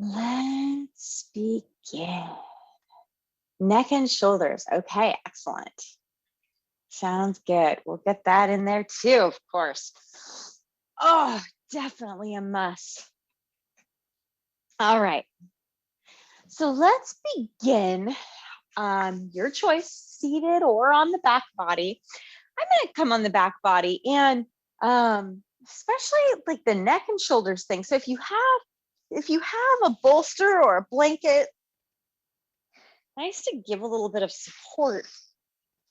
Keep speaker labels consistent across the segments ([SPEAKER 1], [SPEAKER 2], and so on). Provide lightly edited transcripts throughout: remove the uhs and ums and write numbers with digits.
[SPEAKER 1] Let's begin. Neck and shoulders. Okay, excellent. Sounds good. We'll get that in there too, of course. Oh, definitely a must. All right. So let's begin. Your choice, seated or on the back body. I'm going to come on the back body, and especially like the neck and shoulders thing. So if you have a bolster or a blanket, nice to give a little bit of support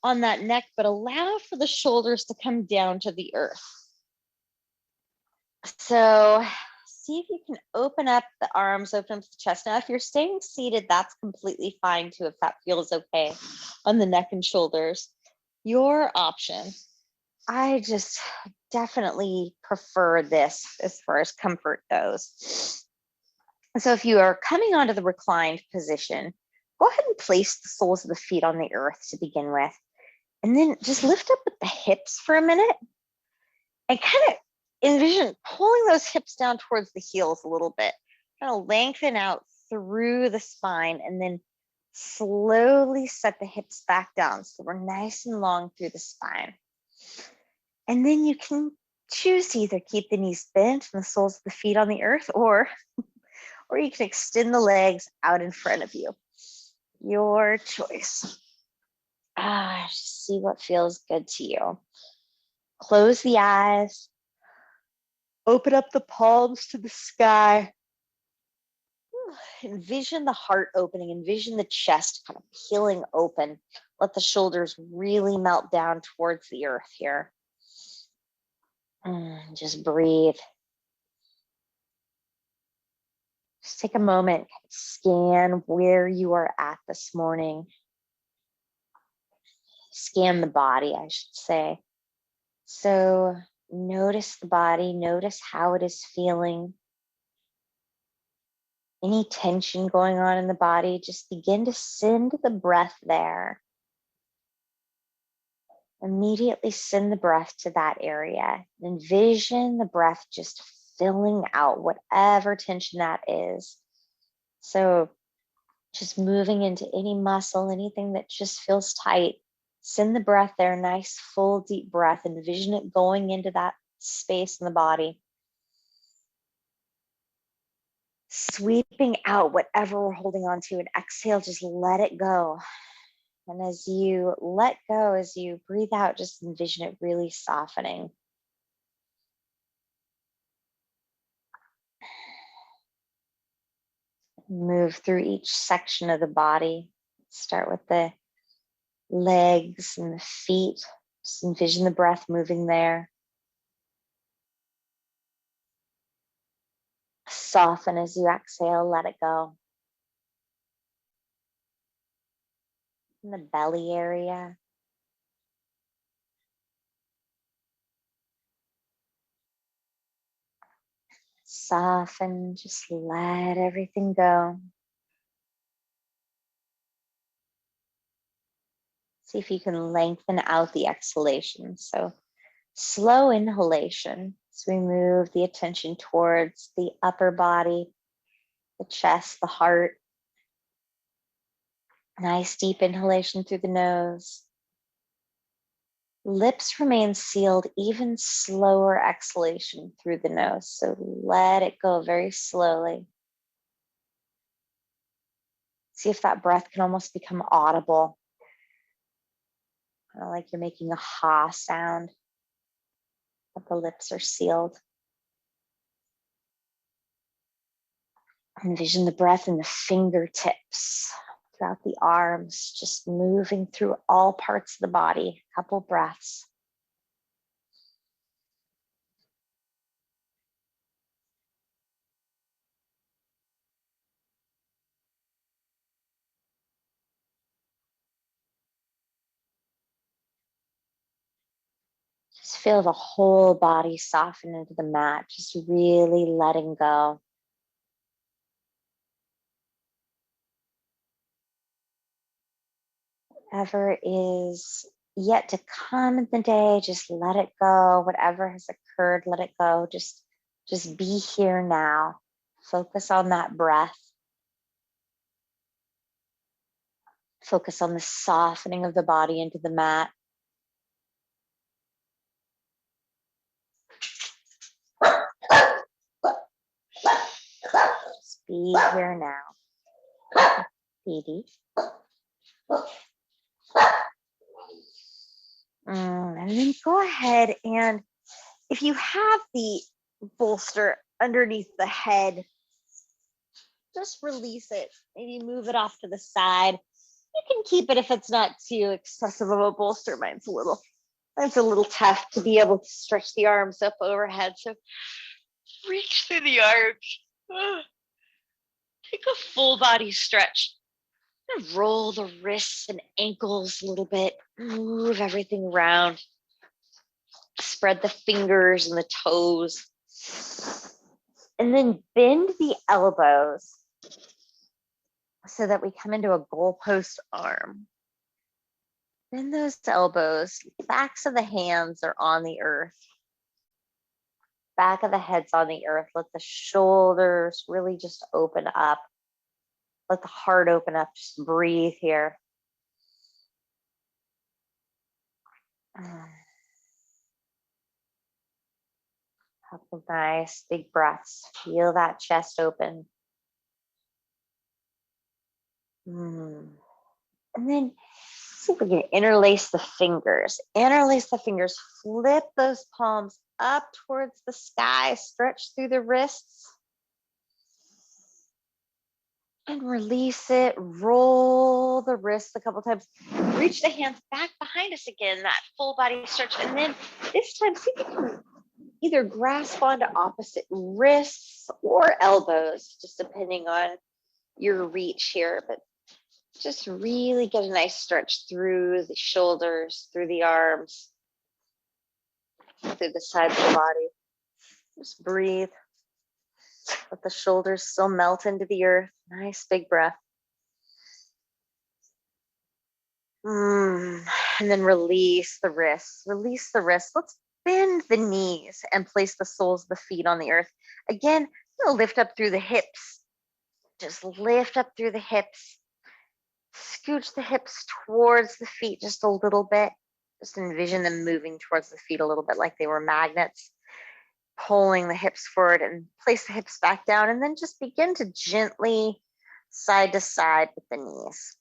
[SPEAKER 1] on that neck, but allow for the shoulders to come down to the earth. So see if you can open up the arms, open up the chest. Now, if you're staying seated, that's completely fine too, if that feels okay on the neck and shoulders. Your option. I just definitely prefer this as far as comfort goes. So if you are coming onto the reclined position, go ahead and place the soles of the feet on the earth to begin with. And then just lift up with the hips for a minute and kind of envision pulling those hips down towards the heels a little bit. Kind of lengthen out through the spine and then slowly set the hips back down so we're nice and long through the spine. And then you can choose to either keep the knees bent and the soles of the feet on the earth, or you can extend the legs out in front of you. Your choice. Just see what feels good to you. Close the eyes. Open up the palms to the sky. Envision the heart opening. Envision the chest kind of peeling open. Let the shoulders really melt down towards the earth here. Just breathe. Just take a moment, scan where you are at this morning. Scan the body, I should say. So notice the body, notice how it is feeling. Any tension going on in the body, just begin to send the breath there. Immediately send the breath to that area. Envision the breath just filling out whatever tension that is. So just moving into any muscle, anything that just feels tight. Send the breath there, nice, full, deep breath. Envision it going into that space in the body. Sweeping out whatever we're holding on to, and exhale, just let it go. And as you let go, as you breathe out, just envision it really softening. Move through each section of the body. Start with the legs and the feet. Just envision the breath moving there. Soften as you exhale, let it go. In the belly area. Soften, just let everything go. See if you can lengthen out the exhalation. So slow inhalation. So we move the attention towards the upper body, the chest, the heart. Nice deep inhalation through the nose. Lips remain sealed, even slower exhalation through the nose. So let it go very slowly. See if that breath can almost become audible. Kind of like you're making a ha sound, but the lips are sealed. Envision the breath in the fingertips, throughout the arms, just moving through all parts of the body. A couple breaths. Just feel the whole body soften into the mat, just really letting go. Whatever is yet to come in the day, just let it go. Whatever has occurred, let it go. Just be here now. Focus on that breath. Focus on the softening of the body into the mat. Just be here now, baby. And then go ahead, and if you have the bolster underneath the head, just release it. Maybe move it off to the side. You can keep it if it's not too excessive of a bolster. Mine's a little tough to be able to stretch the arms up overhead. So reach through the arms. Take a full body stretch. Roll the wrists and ankles a little bit. Move everything around. Spread the fingers and the toes. And then bend the elbows so that we come into a goalpost arm. Bend those elbows. Backs of the hands are on the earth. Back of the head's on the earth. Let the shoulders really just open up. Let the heart open up. Just breathe here. Couple nice big breaths. Feel that chest open. And then see if we can interlace the fingers. Interlace the fingers. Flip those palms up towards the sky. Stretch through the wrists. And release it. Roll the wrists a couple times. Reach the hands back behind us again. That full body stretch. And then this time, see if you can either grasp onto opposite wrists or elbows, just depending on your reach here. But just really get a nice stretch through the shoulders, through the arms, through the sides of the body. Just breathe. Let the shoulders still melt into the earth. Nice big breath. And then release the wrists. Release the wrists. Let's bend the knees and place the soles of the feet on the earth. Again, lift up through the hips. Just lift up through the hips. Scooch the hips towards the feet just a little bit. Just envision them moving towards the feet a little bit like they were magnets. Pulling the hips forward and place the hips back down, and then just begin to gently side to side with the knees.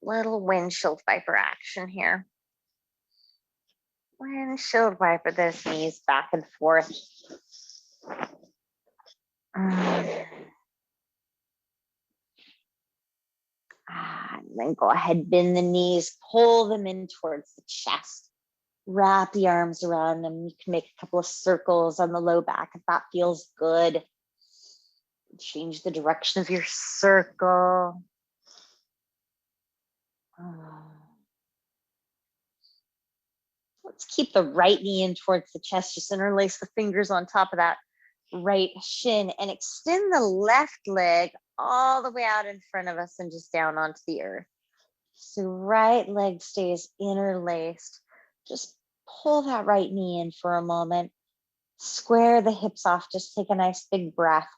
[SPEAKER 1] Little windshield wiper action here. Windshield wiper those knees back and forth. And then go ahead, bend the knees, pull them in towards the chest. Wrap the arms around them. You can make a couple of circles on the low back if that feels good. Change the direction of your circle. Let's keep the right knee in towards the chest. Just interlace the fingers on top of that right shin and extend the left leg all the way out in front of us and just down onto the earth. So right leg stays interlaced. Just pull that right knee in for a moment. Square the hips off. Just take a nice big breath.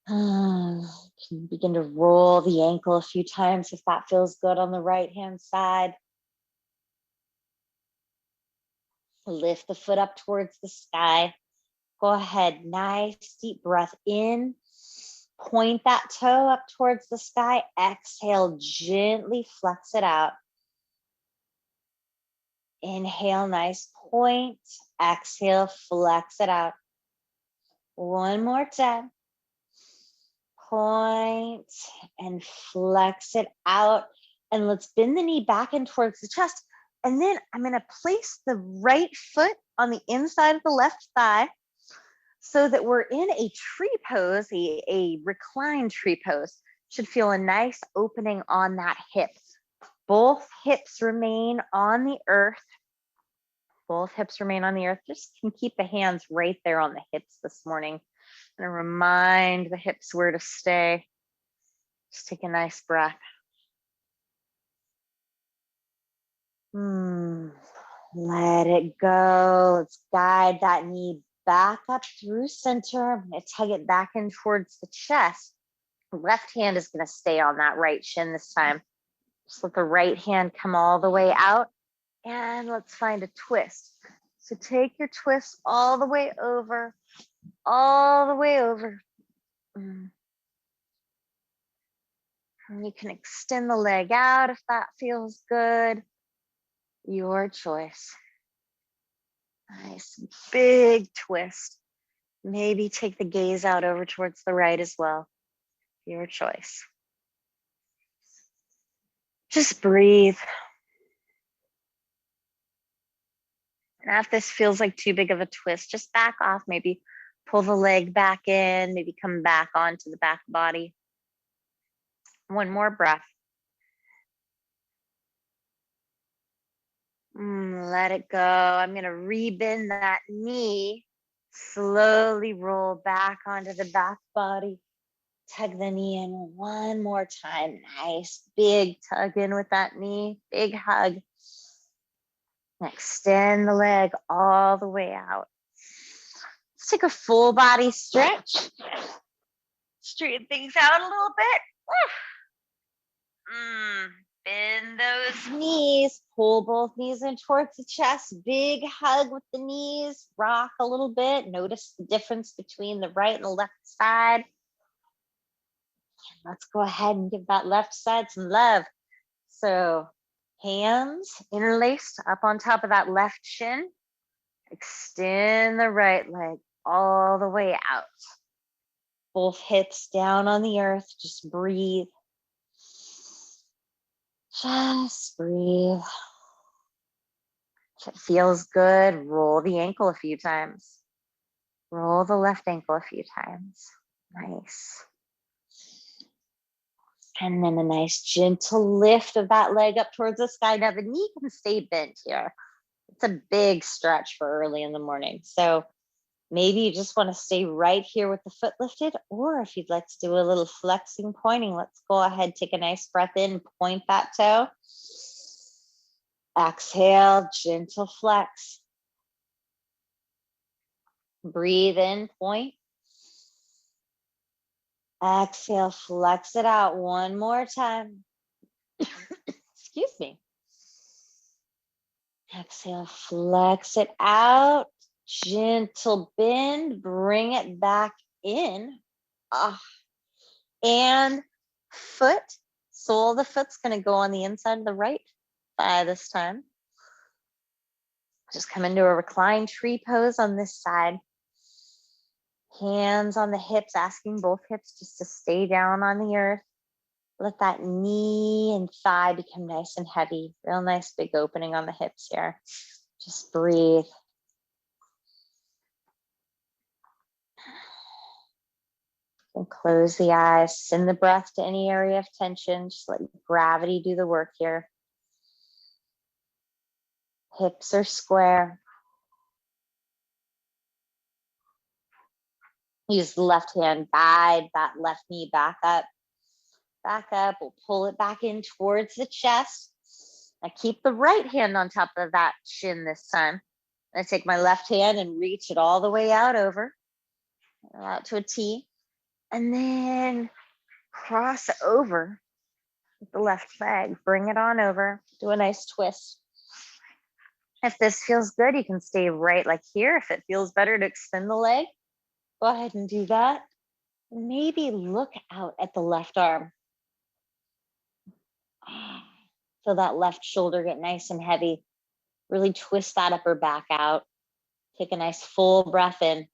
[SPEAKER 1] Can begin to roll the ankle a few times if that feels good on the right hand side. Lift the foot up towards the sky. Go ahead, nice deep breath in. Point that toe up towards the sky. Exhale, gently flex it out. Inhale, nice point. Exhale, flex it out. One more time. Point and flex it out. And let's bend the knee back in towards the chest. And then I'm going to place the right foot on the inside of the left thigh so that we're in a tree pose, a reclined tree pose. Should feel a nice opening on that hip. Both hips remain on the earth. Both hips remain on the earth. Just can keep the hands right there on the hips this morning. And remind the hips where to stay. Just take a nice breath. Let it go. Let's guide that knee back up through center. I'm going to tug it back in towards the chest. The left hand is going to stay on that right shin this time. Just let the right hand come all the way out. And let's find a twist. So take your twist all the way over, all the way over. And you can extend the leg out if that feels good. Your choice. Nice big twist. Maybe take the gaze out over towards the right as well. Your choice. Just breathe. And if this feels like too big of a twist, just back off. Maybe pull the leg back in, maybe come back onto the back body. One more breath. Let it go. I'm going to rebend that knee. Slowly roll back onto the back body. Tug the knee in one more time. Nice big tug in with that knee. Big hug. Extend the leg all the way out. Let's take a full body stretch. Straighten things out a little bit. Bend those knees. Pull both knees in towards the chest. Big hug with the knees. Rock a little bit. Notice the difference between the right and the left side. Let's go ahead and give that left side some love. So hands interlaced up on top of that left shin. Extend the right leg all the way out. Both hips down on the earth. Just breathe. Just breathe. If it feels good, roll the ankle a few times. Roll the left ankle a few times. Nice. And then a nice gentle lift of that leg up towards the sky. Now the knee can stay bent here. It's a big stretch for early in the morning. So maybe you just want to stay right here with the foot lifted, or if you'd like to do a little flexing, pointing, let's go ahead, take a nice breath in, point that toe. Exhale, gentle flex. Breathe in, point. Exhale, flex it out one more time. Excuse me. Exhale, flex it out. Gentle bend, bring it back in. And foot, sole of the foot's going to go on the inside of the right thigh this time. Just come into a reclined tree pose on this side. Hands on the hips, asking both hips just to stay down on the earth. Let that knee and thigh become nice and heavy. Real nice big opening on the hips here. Just breathe. And close the eyes. Send the breath to any area of tension. Just let gravity do the work here. Hips are square. Use the left hand, guide that left knee back up. Back up. We'll pull it back in towards the chest. I keep the right hand on top of that shin this time. I take my left hand and reach it all the way out over. Out to a T. And then cross over with the left leg. Bring it on over. Do a nice twist. If this feels good, you can stay right like here. If it feels better to extend the leg, go ahead and do that. Maybe look out at the left arm. Feel that left shoulder get nice and heavy. Really twist that upper back out. Take a nice full breath in.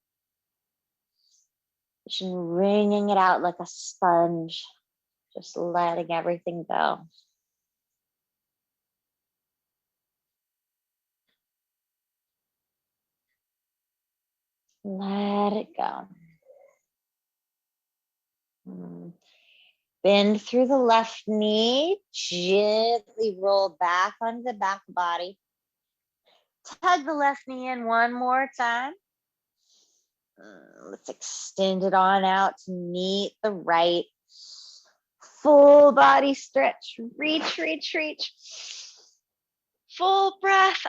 [SPEAKER 1] Just wringing it out like a sponge. Just letting everything go. Let it go. Bend through the left knee. Gently roll back onto the back body. Tug the left knee in one more time. Let's extend it on out to meet the right. Full body stretch. Reach, reach, reach. Full breath.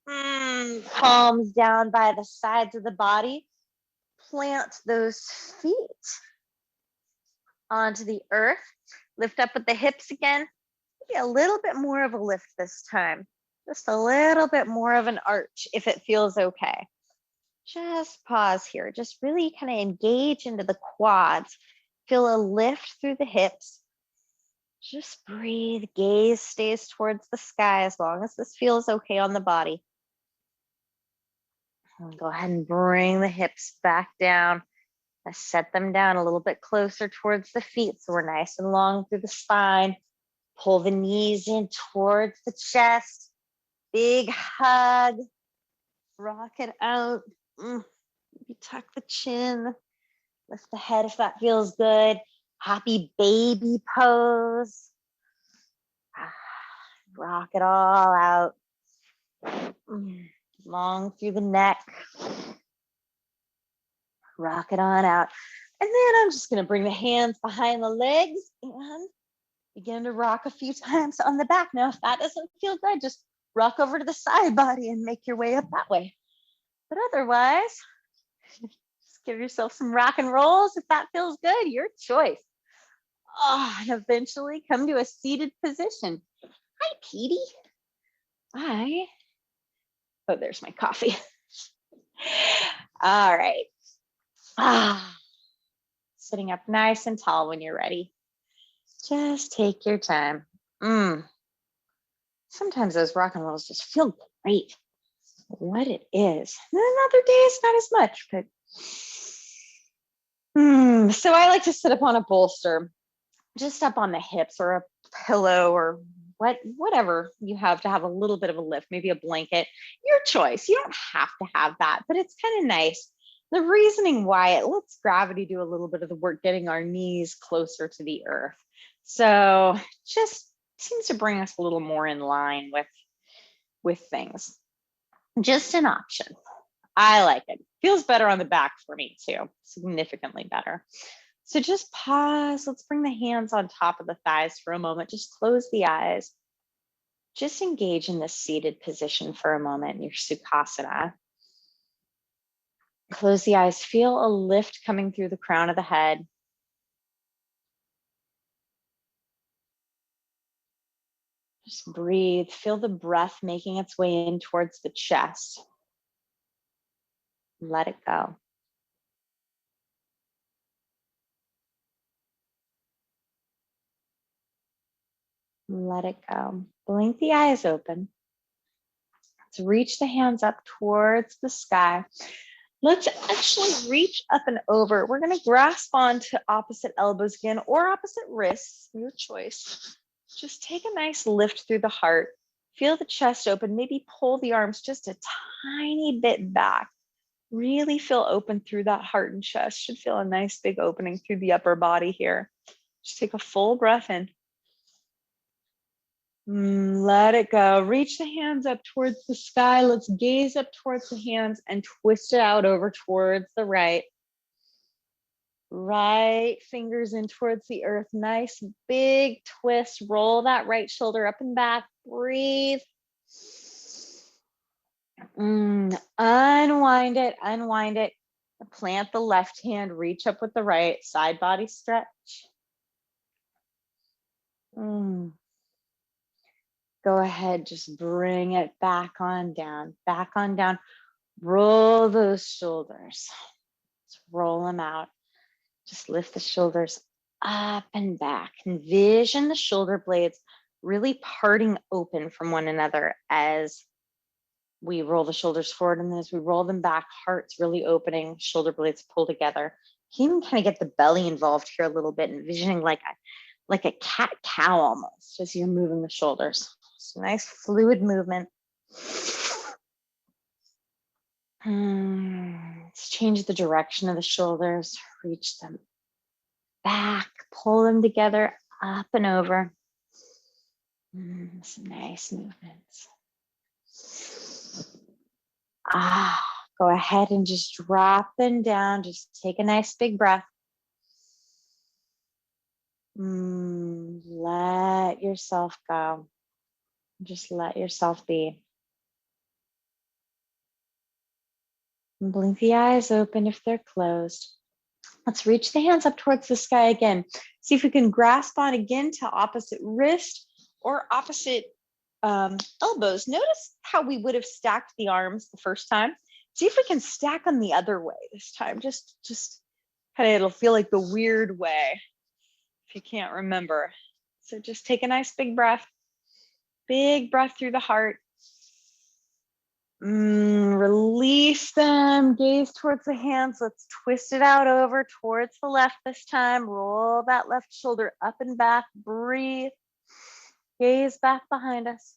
[SPEAKER 1] Palms down by the sides of the body. Plant those feet onto the earth. Lift up with the hips again. Maybe a little bit more of a lift this time. Just a little bit more of an arch if it feels okay. Just pause here. Just really kind of engage into the quads. Feel a lift through the hips. Just breathe. Gaze stays towards the sky as long as this feels okay on the body. And go ahead and bring the hips back down. Set them down a little bit closer towards the feet so we're nice and long through the spine. Pull the knees in towards the chest. Big hug. Rock it out. Maybe tuck the chin. Lift the head if that feels good. Happy baby pose. Rock it all out. Long through the neck. Rock it on out. And then I'm just going to bring the hands behind the legs and begin to rock a few times on the back. Now, if that doesn't feel good, just rock over to the side body and make your way up that way. But otherwise, just give yourself some rock and rolls. If that feels good, your choice. And eventually come to a seated position. Hi, Petey. Hi. Oh, there's my coffee. All right. Sitting up nice and tall when you're ready. Just take your time. Sometimes those rock and rolls just feel great. What it is. And other days, not as much, but so I like to sit up on a bolster, just up on the hips or a pillow or whatever you have to have a little bit of a lift, maybe a blanket, your choice. You don't have to have that, but it's kind of nice. The reasoning why, it lets gravity do a little bit of the work, getting our knees closer to the earth. So just seems to bring us a little more in line with things. Just an option. I like it. Feels better on the back for me too, significantly better. So just pause. Let's bring the hands on top of the thighs for a moment. Just close the eyes. Just engage in this seated position for a moment in your Sukhasana. Close the eyes. Feel a lift coming through the crown of the head. Just breathe. Feel the breath making its way in towards the chest. Let it go. Let it go. Blink the eyes open. Let's reach the hands up towards the sky. Let's actually reach up and over. We're going to grasp onto opposite elbows again or opposite wrists, your choice. Just take a nice lift through the heart. Feel the chest open. Maybe pull the arms just a tiny bit back. Really feel open through that heart and chest. Should feel a nice big opening through the upper body here. Just take a full breath in. Let it go. Reach the hands up towards the sky. Let's gaze up towards the hands and twist it out over towards the right. Right fingers in towards the earth. Nice big twist. Roll that right shoulder up and back. Breathe. Unwind it. Unwind it. Plant the left hand. Reach up with the right. Side body stretch. Go ahead, just bring it back on down, back on down. Roll those shoulders. Just roll them out. Just lift the shoulders up and back. Envision the shoulder blades really parting open from one another as we roll the shoulders forward. And then as we roll them back, hearts really opening, shoulder blades pull together. You can even kind of get the belly involved here a little bit, envisioning like a cat-cow almost as you're moving the shoulders. So nice fluid movement. Let's change the direction of the shoulders. Reach them back, pull them together, up and over. Some nice movements. Go ahead and just drop them down. Just take a nice big breath. Let yourself go. Just let yourself be. And blink the eyes open if they're closed. Let's reach the hands up towards the sky again. See if we can grasp on again to opposite wrist or opposite elbows. Notice how we would have stacked the arms the first time. See if we can stack them the other way this time. Just kind of, it'll feel like the weird way if you can't remember. So just take a nice big breath through the heart. Release them, gaze towards the hands. Let's twist it out over towards the left this time. Roll that left shoulder up and back, breathe. Gaze back behind us.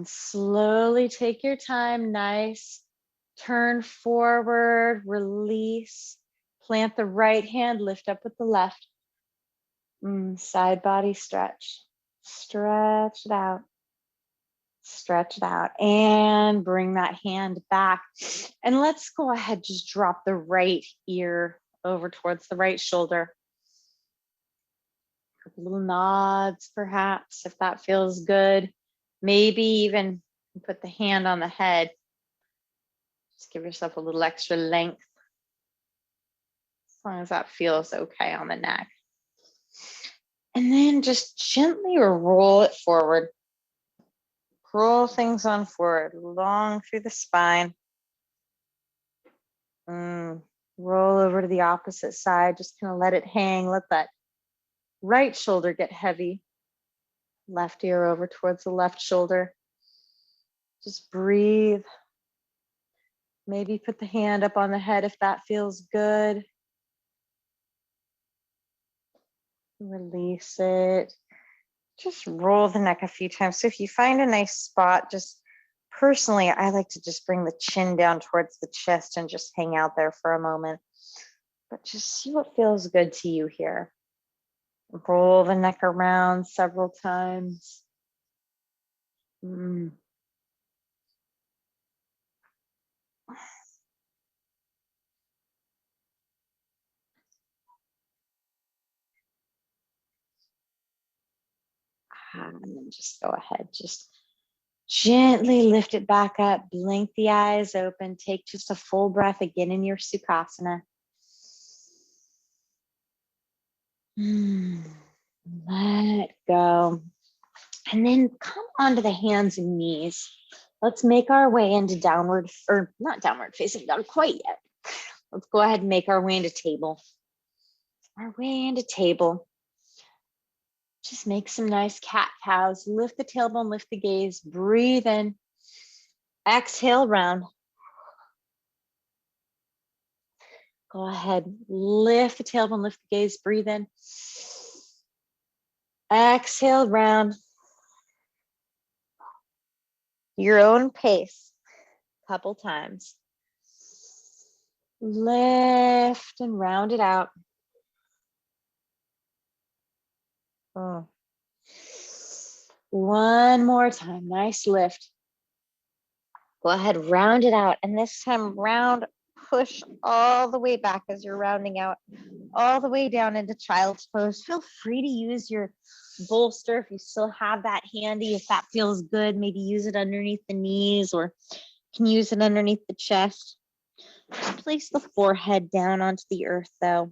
[SPEAKER 1] Slowly take your time, nice. Turn forward, release. Plant the right hand, lift up with the left. Side body stretch. Stretch it out. Stretch it out and bring that hand back. And let's go ahead, just drop the right ear over towards the right shoulder. A couple little nods, perhaps, if that feels good. Maybe even put the hand on the head. Just give yourself a little extra length. As long as that feels okay on the neck. And then just gently roll it forward. Roll things on forward, long through the spine. Roll over to the opposite side. Just kind of let it hang. Let that right shoulder get heavy. Left ear over towards the left shoulder. Just breathe. Maybe put the hand up on the head if that feels good. Release it. Just roll the neck a few times. So if you find a nice spot, just personally, I like to just bring the chin down towards the chest and just hang out there for a moment. But just see what feels good to you here. Roll the neck around several times. And then just go ahead, just gently lift it back up, blink the eyes open, take just a full breath again in your Sukhasana. Let go. And then come onto the hands and knees. Let's make our way into downward, or not downward facing dog quite yet. Let's go ahead and make our way into table. Our way into table. Just make some nice cat cows. Lift the tailbone, lift the gaze, breathe in. Exhale, round. Go ahead, lift the tailbone, lift the gaze, breathe in. Exhale, round. Your own pace, couple times. Lift and round it out. One more time, nice lift. Go ahead, round it out. And this time round, push all the way back as you're rounding out, all the way down into child's pose. Feel free to use your bolster if you still have that handy, if that feels good. Maybe use it underneath the knees, or you can use it underneath the chest. Just place the forehead down onto the earth though.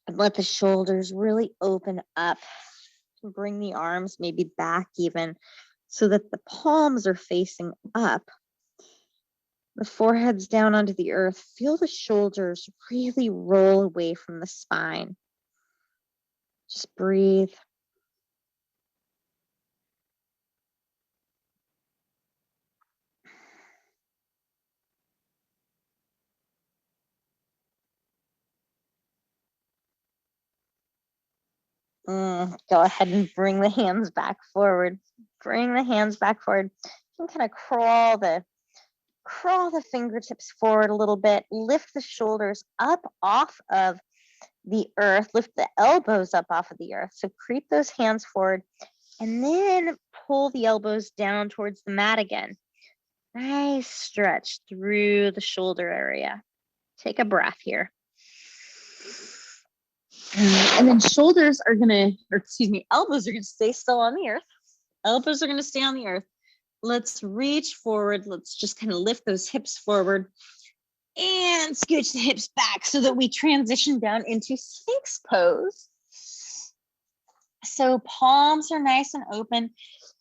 [SPEAKER 1] And let the shoulders really open up. Bring the arms maybe back even, so that the palms are facing up. The forehead's down onto the earth. Feel the shoulders really roll away from the spine. Just breathe. Go ahead and bring the hands back forward. Bring the hands back forward. You can kind of crawl the fingertips forward a little bit. Lift the shoulders up off of the earth. Lift the elbows up off of the earth. So creep those hands forward and then pull the elbows down towards the mat again. Nice stretch through the shoulder area. Take a breath here. And then shoulders are elbows are gonna stay still on the earth. Elbows are gonna stay on the earth. Let's reach forward. Let's just kind of lift those hips forward and scooch the hips back so that we transition down into Sphinx pose. So palms are nice and open.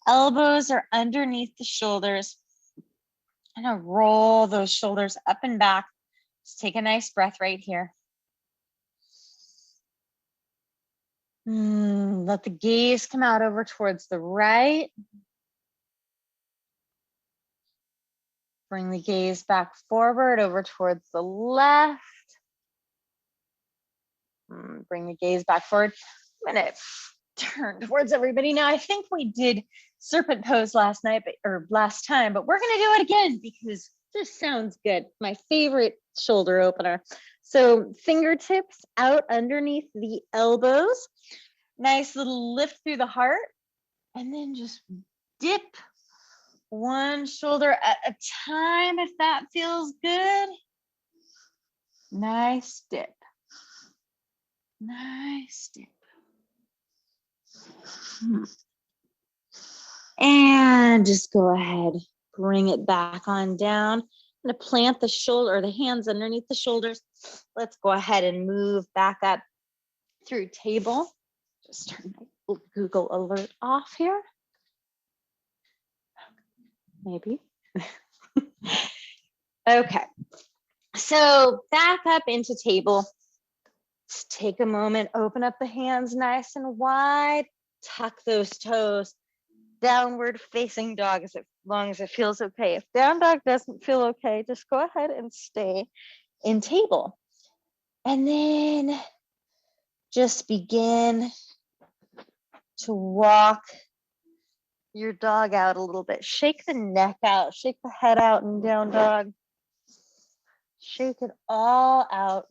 [SPEAKER 1] Elbows are underneath the shoulders. I'm gonna roll those shoulders up and back. Just take a nice breath right here. Let the gaze come out over towards the right. Bring the gaze back forward over towards the left. Bring the gaze back forward. I'm gonna turn towards everybody now. I think we did serpent pose last night, or last time, but we're gonna do it again because this sounds good. My favorite shoulder opener. So fingertips out underneath the elbows. Nice little lift through the heart. And then just dip one shoulder at a time if that feels good. Nice dip. Nice dip. And just go ahead, bring it back on down. I'm going to plant the shoulder or the hands underneath the shoulders. Let's go ahead and move back up through table. Just turn my Google alert off here. Maybe. Okay. So back up into table. Just take a moment, open up the hands nice and wide, tuck those toes. Downward facing dog as long as it feels okay. If down dog doesn't feel okay, just go ahead and stay in table. And then just begin to walk your dog out a little bit. Shake the neck out, shake the head out in down dog. Shake it all out.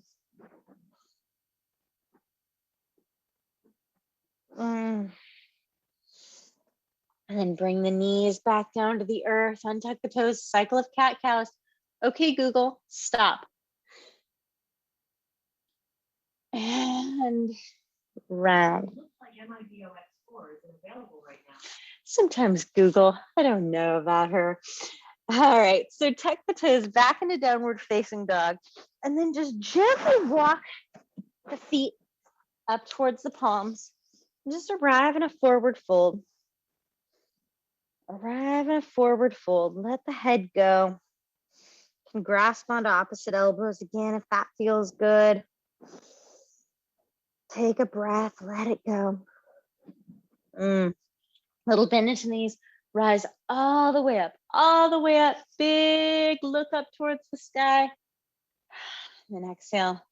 [SPEAKER 1] And then bring the knees back down to the earth, untuck the toes, cycle of cat-cows. Okay, Google, stop. And round. Sometimes Google, I don't know about her. All right, so tuck the toes back into downward facing dog, and then just gently walk the feet up towards the palms. Just arrive in a forward fold. Arrive in a forward fold. Let the head go. You can grasp onto opposite elbows again if that feels good. Take a breath, let it go. Little bend into knees, rise all the way up, big look up towards the sky. And then exhale,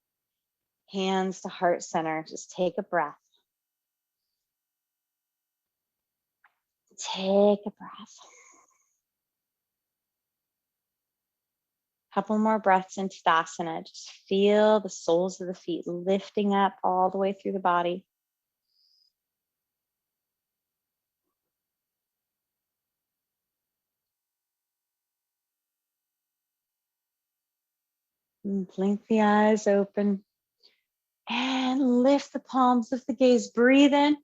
[SPEAKER 1] hands to heart center. Just take a breath. Take a breath. Couple more breaths into Tadasana. Just feel the soles of the feet lifting up all the way through the body. And blink the eyes open. And lift the palms of the gaze. Breathe in.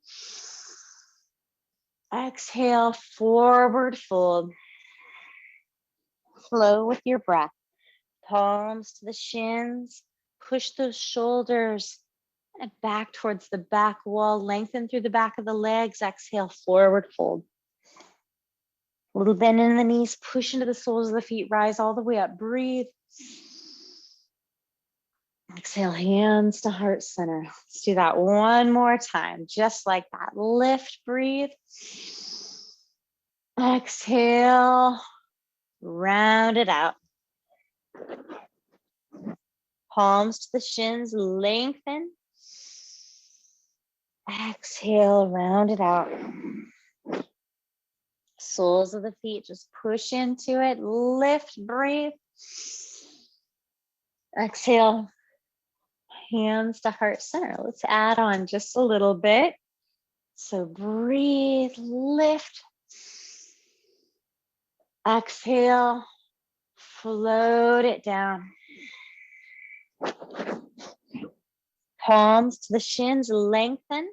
[SPEAKER 1] Exhale, forward fold. Flow with your breath. Palms to the shins. Push those shoulders and back towards the back wall. Lengthen through the back of the legs. Exhale, forward fold. A little bend in the knees. Push into the soles of the feet. Rise all the way up. Breathe. Exhale, hands to heart center. Let's do that one more time. Just like that. Lift, breathe. Exhale, round it out. Palms to the shins, lengthen. Exhale, round it out. Soles of the feet, just push into it. Lift, breathe. Exhale, hands to heart center. Let's add on just a little bit. So breathe, lift. Exhale, float it down. Palms to the shins, lengthen.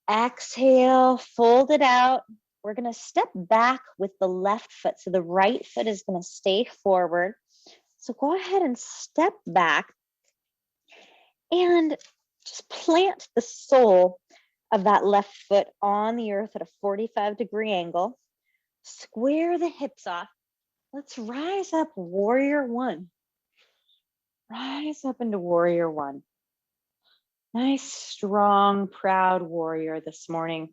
[SPEAKER 1] Exhale, fold it out. we're going to step back with the left foot. So the right foot is going to stay forward. So go ahead and step back and just plant the sole of that left foot on the earth at a 45-degree angle. Square the hips off. Let's rise up, warrior one. Rise up into warrior one. Nice, strong, proud warrior this morning.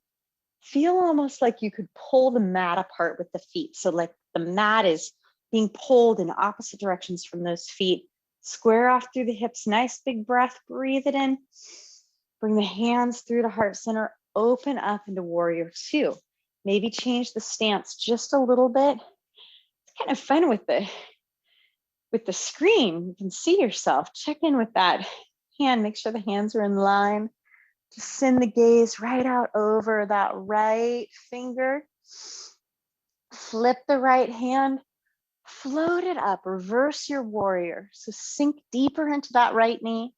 [SPEAKER 1] Feel almost like you could pull the mat apart with the feet. So like the mat is being pulled in opposite directions from those feet. Square off through the hips. Nice big breath. Breathe it in. Bring the hands through the heart center. Open up into warrior two. Maybe change the stance just a little bit. It's kind of fun with the screen. You can see yourself. Check in with that hand. Make sure the hands are in line. Just send the gaze right out over that right finger. Flip the right hand. Float it up. Reverse your warrior. So sink deeper into that right knee.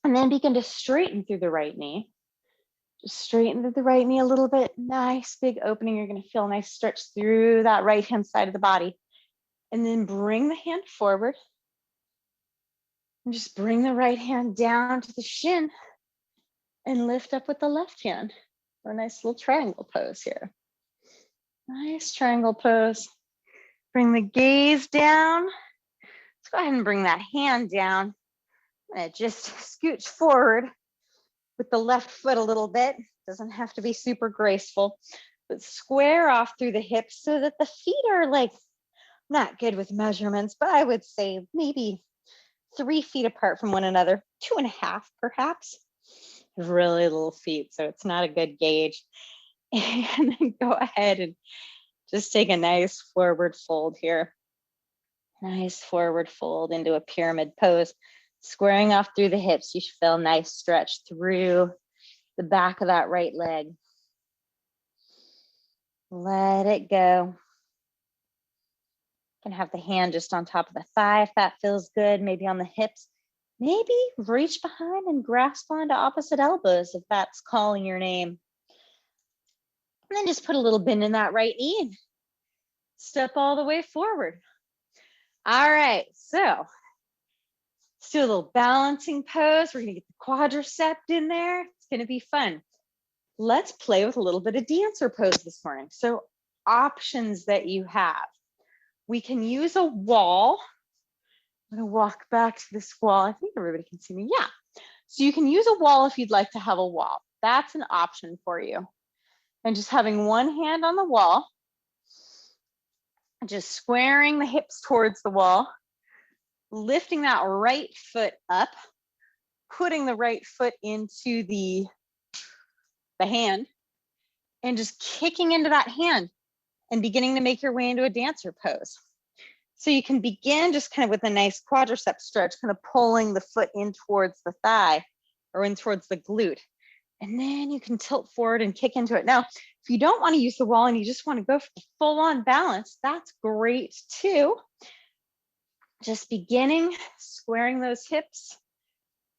[SPEAKER 1] And then begin to straighten through the right knee. Just straighten through the right knee a little bit. Nice big opening. You're going to feel a nice stretch through that right hand side of the body. And then bring the hand forward. And just bring the right hand down to the shin. And lift up with the left hand for a nice little triangle pose here. Nice triangle pose. Bring the gaze down. Let's go ahead and bring that hand down. And just scooch forward with the left foot a little bit. Doesn't have to be super graceful, but square off through the hips so that the feet are like, not good with measurements, but I would say maybe 3 feet apart from one another, 2.5 perhaps. Really little feet, so it's not a good gauge. And then go ahead and just take a nice forward fold here. Nice forward fold into a pyramid pose. Squaring off through the hips, you should feel a nice stretch through the back of that right leg. Let it go. You can have the hand just on top of the thigh if that feels good, maybe on the hips. Maybe reach behind and grasp onto opposite elbows if that's calling your name. And then just put a little bend in that right knee and step all the way forward. All right, so let's do a little balancing pose. We're gonna get the quadricep in there. It's gonna be fun. Let's play with a little bit of dancer pose this morning. So options that you have. We can use a wall. I'm gonna walk back to this wall. I think everybody can see me. Yeah. So you can use a wall if you'd like to have a wall. That's an option for you. And just having one hand on the wall, just squaring the hips towards the wall, lifting that right foot up, putting the right foot into the hand, and just kicking into that hand and beginning to make your way into a dancer pose. So you can begin just kind of with a nice quadricep stretch, kind of pulling the foot in towards the thigh or in towards the glute. And then you can tilt forward and kick into it. Now, if you don't want to use the wall and you just want to go for the full on balance, that's great too. Just beginning, squaring those hips,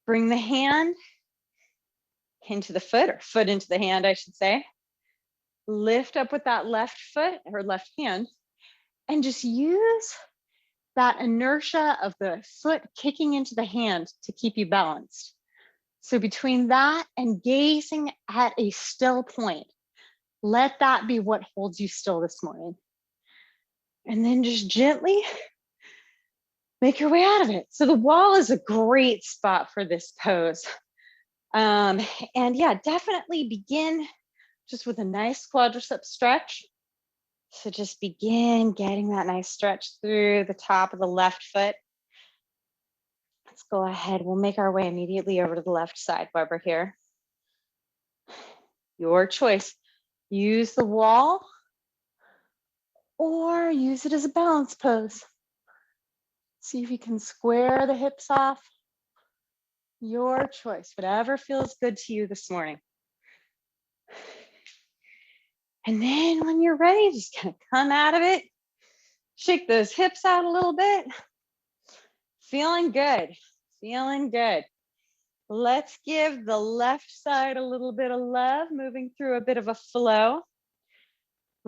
[SPEAKER 1] bring the hand into the foot, or foot into the hand, I should say. Lift up with that left foot or left hand and just use that inertia of the foot kicking into the hand to keep you balanced. So between that and gazing at a still point, let that be what holds you still this morning. And then just gently make your way out of it. So the wall is a great spot for this pose. And yeah, definitely begin just with a nice quadricep stretch. So just begin getting that nice stretch through the top of the left foot. Let's go ahead. We'll make our way immediately over to the left side while we're here. Your choice. Use the wall or use it as a balance pose. See if you can square the hips off. Your choice, whatever feels good to you this morning. And then when you're ready, just kind of come out of it. Shake those hips out a little bit. Feeling good, feeling good. Let's give the left side a little bit of love, moving through a bit of a flow.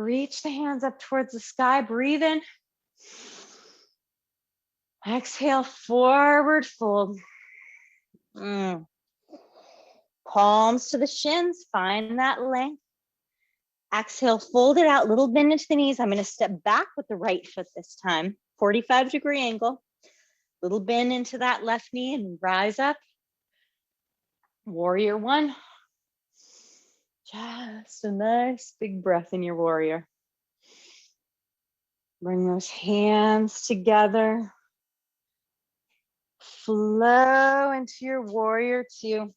[SPEAKER 1] Reach the hands up towards the sky. Breathe in. Exhale, forward fold. Palms to the shins. Find that length. Exhale, fold it out, little bend into the knees. I'm going to step back with the right foot this time. 45-degree angle. Little bend into that left knee and rise up. Warrior one. Just a nice big breath in your warrior. Bring those hands together. Flow into your warrior two.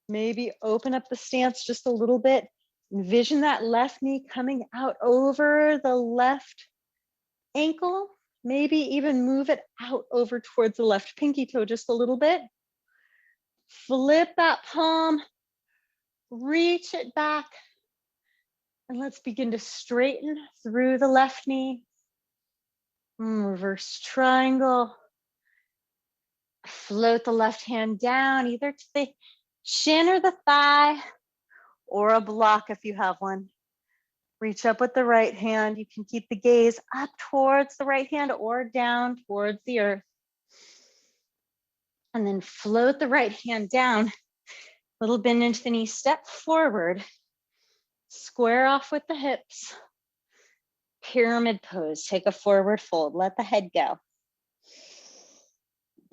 [SPEAKER 1] Maybe open up the stance just a little bit. Envision that left knee coming out over the left ankle. Maybe even move it out over towards the left pinky toe just a little bit. Flip that palm, reach it back, and let's begin to straighten through the left knee. Reverse triangle. Float the left hand down, either to the shin or the thigh, or a block if you have one. Reach up with the right hand. You can keep the gaze up towards the right hand or down towards the earth. And then float the right hand down. Little bend into the knee, step forward. Square off with the hips. Pyramid pose, take a forward fold. Let the head go.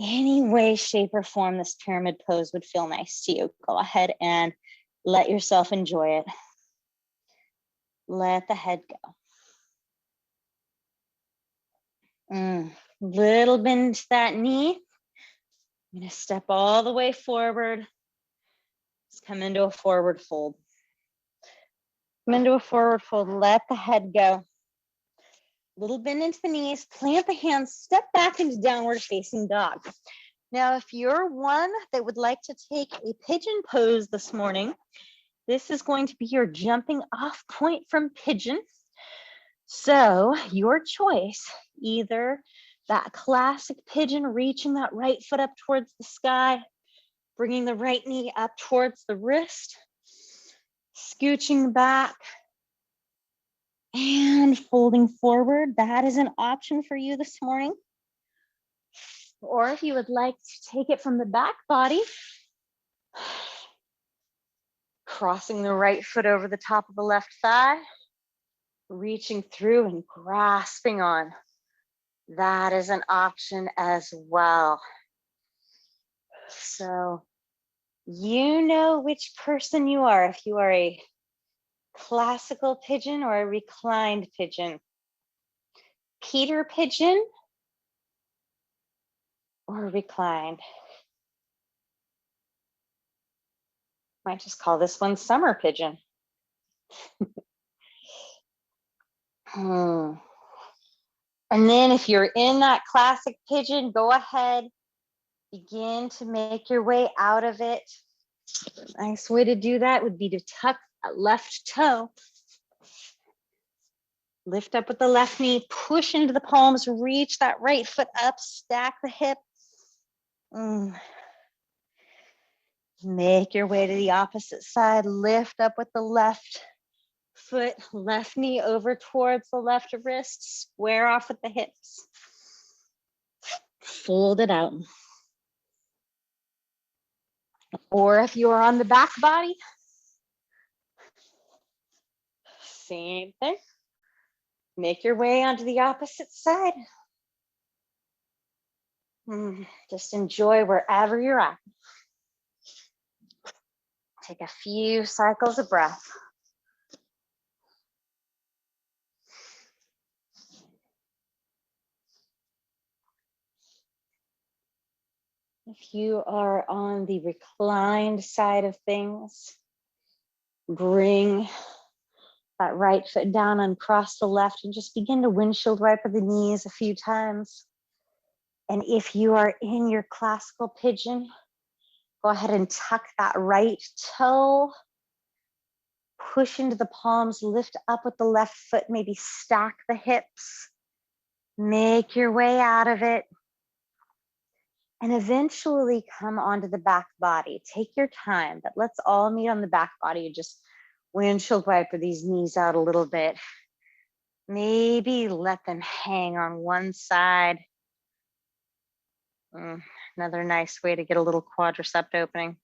[SPEAKER 1] Any way, shape, or form this pyramid pose would feel nice to you. Go ahead and let yourself enjoy it. Let the head go. Little bend to that knee. I'm going to step all the way forward. Just come into a forward fold. Come into a forward fold. Let the head go. Little bend into the knees. Plant the hands. Step back into downward facing dog. Now, if you're one that would like to take a pigeon pose this morning, this is going to be your jumping off point from pigeon. So your choice, either that classic pigeon, reaching that right foot up towards the sky, bringing the right knee up towards the wrist, scooching back, and folding forward. That is an option for you this morning. Or if you would like to take it from the back body, crossing the right foot over the top of the left thigh, reaching through and grasping on. That is an option as well. So you know which person you are, if you are a classical pigeon or a reclined pigeon. Peter pigeon or reclined. Might just call this one summer pigeon. And then if you're in that classic pigeon, go ahead, begin to make your way out of it. A nice way to do that would be to tuck that left toe. Lift up with the left knee, push into the palms, reach that right foot up, stack the hip. Make your way to the opposite side, lift up with the left foot, left knee over towards the left wrist, square off with the hips. Fold it out. Or if you are on the back body, same thing. Make your way onto the opposite side. Just enjoy wherever you're at. Take a few cycles of breath. If you are on the reclined side of things, bring that right foot down and cross the left and just begin to windshield wiper the knees a few times. And if you are in your classical pigeon, go ahead and tuck that right toe, push into the palms, lift up with the left foot, maybe stack the hips, make your way out of it, and eventually come onto the back body. Take your time, but let's all meet on the back body. Just Windshield wiper these knees out a little bit. Maybe let them hang on one side. Another nice way to get a little quadricep opening.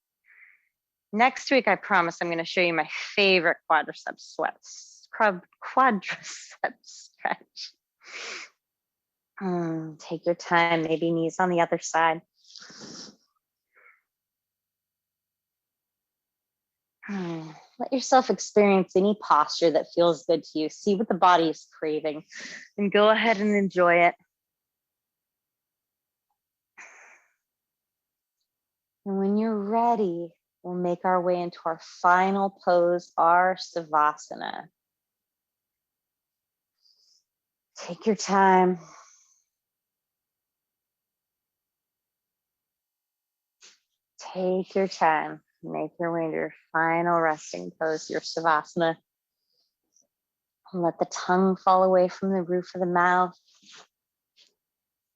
[SPEAKER 1] Next week, I promise I'm going to show you my favorite quadricep stretch. Take your time, maybe knees on the other side. Let yourself experience any posture that feels good to you. See what the body is craving and go ahead and enjoy it. And when you're ready, we'll make our way into our final pose, our Savasana. Take your time. Take your time. Make your way into your final resting pose, your Savasana. And let the tongue fall away from the roof of the mouth.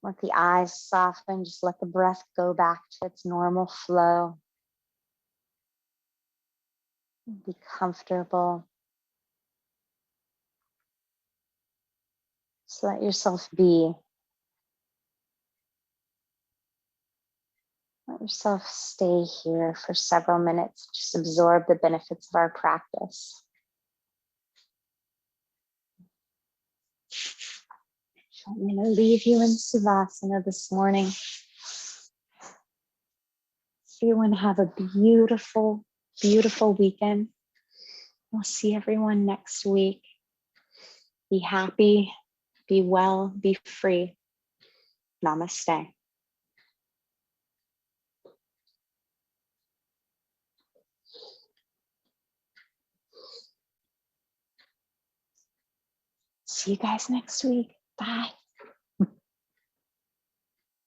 [SPEAKER 1] Let the eyes soften. Just let the breath go back to its normal flow. Be comfortable. Just let yourself be. Let yourself stay here for several minutes. Just absorb the benefits of our practice. I'm going to leave you in Savasana this morning. Everyone have a beautiful, beautiful weekend. We'll see everyone next week. Be happy, be well, be free. Namaste. See you guys next week. Bye.